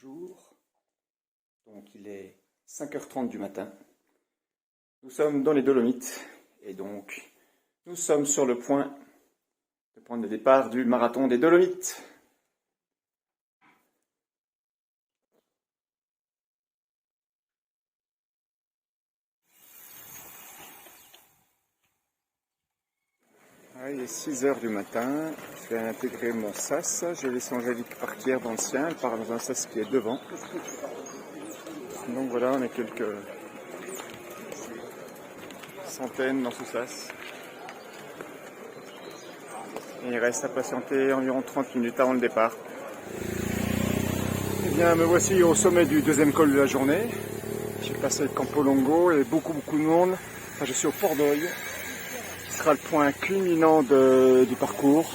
Bonjour, donc il est 5h30 du matin, nous sommes dans les Dolomites et donc nous sommes sur le point de prendre le départ du marathon des Dolomites. Il est 6h du matin, je vais intégrer mon sas, j'ai laissé Angélique partir dans le sien, elle part dans un sas qui est devant. Donc voilà, on est quelques centaines dans ce sas. Et il reste à patienter environ 30 minutes avant le départ. Eh bien, me voici au sommet du deuxième col de la journée. J'ai passé le Campo Longo et beaucoup de monde. Enfin, je suis au Port d'Oeil, qui sera le point culminant du parcours.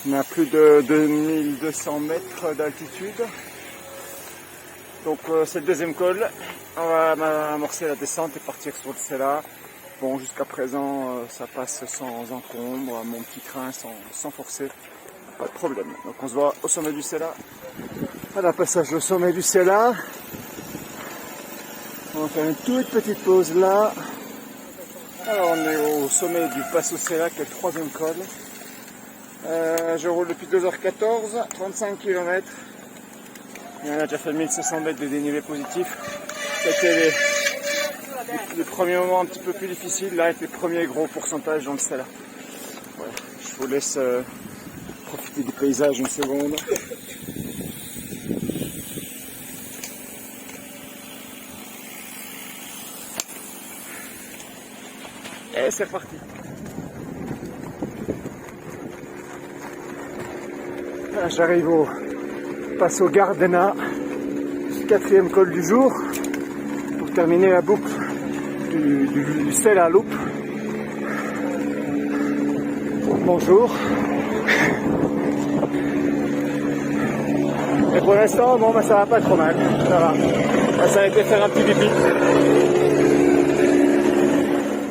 On a plus de 2200 mètres d'altitude. Donc c'est le deuxième col. On va amorcer la descente et partir sur le Sella. Bon, jusqu'à présent, ça passe sans encombre, mon petit train sans forcer. Pas de problème. Donc on se voit au sommet du Sella. Voilà, passage au sommet du Sella. On va faire une toute petite pause là. Alors on est au sommet du Passo Sella, qui est le troisième col. Je roule depuis 2h14, 35 km. On a déjà fait 1500 mètres de dénivelé positif. C'était les premiers moments un petit peu plus difficiles, là avec les premiers gros pourcentages dans le Sella. Voilà, je vous laisse profiter du paysage une seconde. Et c'est reparti. J'arrive au Passo Gardena, quatrième col du jour, pour terminer la boucle du Sella Loop. Bonjour. Et pour l'instant, bon, ça va pas trop mal, ça va. Ça a été faire un petit pipi.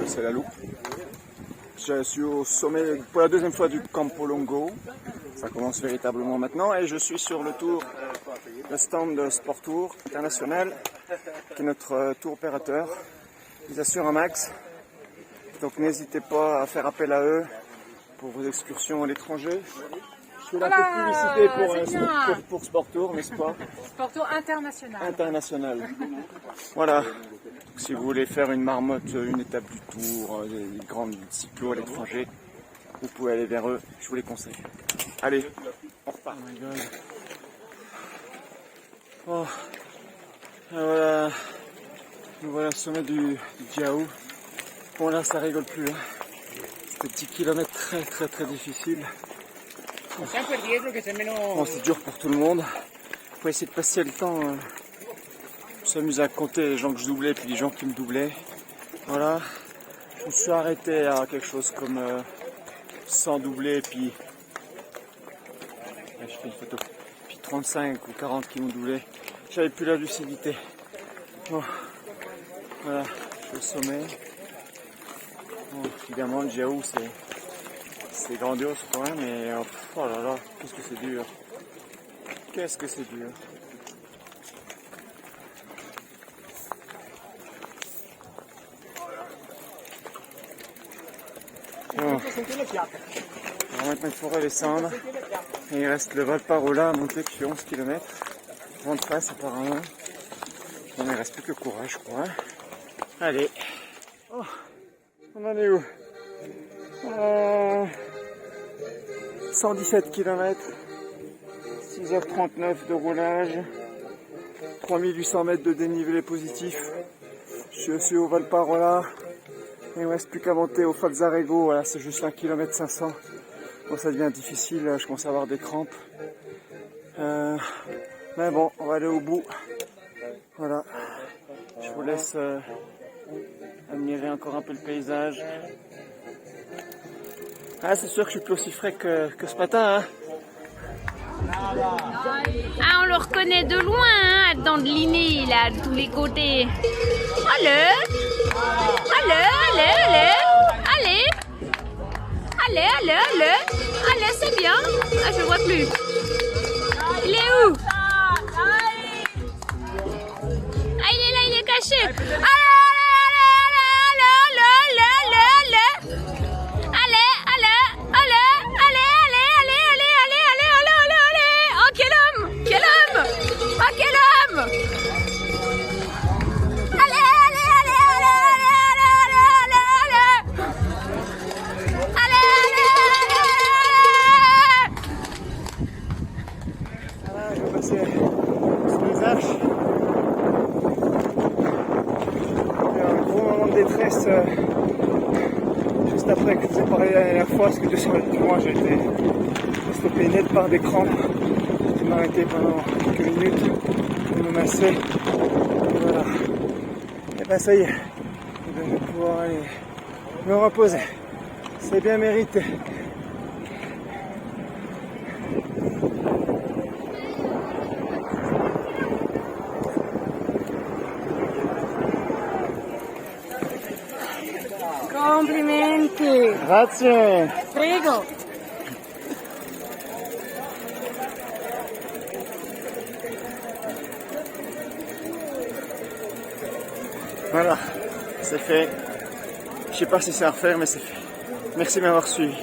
Le Sella Loop. Je suis au sommet pour la deuxième fois du Campo Longo. Ça commence véritablement maintenant et je suis sur le stand de Sport Tour International, qui est notre tour opérateur. Ils assurent un max, donc n'hésitez pas à faire appel à eux pour vos excursions à l'étranger. Je fais un peu de publicité pour Sport Tour, n'est-ce pas? Sport Tour International. International. Voilà. Donc, si vous voulez faire une marmotte, une étape du tour, des grandes cyclos à l'étranger, vous pouvez aller vers eux, je vous les conseille. Allez, on repart. Oh my god. Oh. Voilà. Nous voilà au sommet du Diao. Bon là ça rigole plus. C'était 10 km très difficile. Bon, c'est dur pour tout le monde. Faut essayer de passer le temps. S'amuser à compter les gens que je doublais puis les gens qui me doublaient. Voilà. Je me suis arrêté à quelque chose comme 100 doublés puis je fais une photo. Puis 35 ou 40 qui m'ont doublé. J'avais plus la lucidité. Bon. Voilà, je suis au sommet. Bon, évidemment le Diao c'est grandiose quand même, mais oh là là, qu'est-ce que c'est dur. Qu'est-ce que c'est dur. Bon. Alors maintenant il faut redescendre. Et il reste le Valparola à monter qui fait 11 km. Vent de face apparemment. Bon, il ne reste plus que courage je crois. Allez. Oh, on en est où 117 km. 6h39 de roulage. 3800 mètres de dénivelé positif. Je suis au Valparola. Il ne me reste plus qu'à monter au Falzarego. Voilà, c'est juste 1 km 500. Bon, ça devient difficile, je commence à avoir des crampes. Mais bon, on va aller au bout. Voilà. Je vous laisse admirer encore un peu le paysage. Ah, c'est sûr que je suis plus aussi frais que ce matin. Ah, on le reconnaît de loin, hein, dans de l'inné, là, de tous les côtés. Allez, allez, allez, allez, allez, allez, allez, allez, c'est bien. Ah, je le vois plus. Il est où? Ah, il est là, il est caché. Allez, oh, quel homme! Quel homme! Oh, quel homme! Voilà, je vais passer sous les arches. Il y a un gros moment de détresse juste après que je vous ai parlé la dernière fois, parce que 200 mètres plus loin, j'ai été stoppé net par des crampes. Je m'ai arrêté pendant quelques minutes pour me masser. Et voilà. Et ben ça y est, je vais pouvoir aller me reposer. C'est bien mérité. Complimenti. Grazie. Prego. Voilà, c'est fait. Je sais pas si c'est à refaire, mais c'est fait. Merci de m'avoir suivi.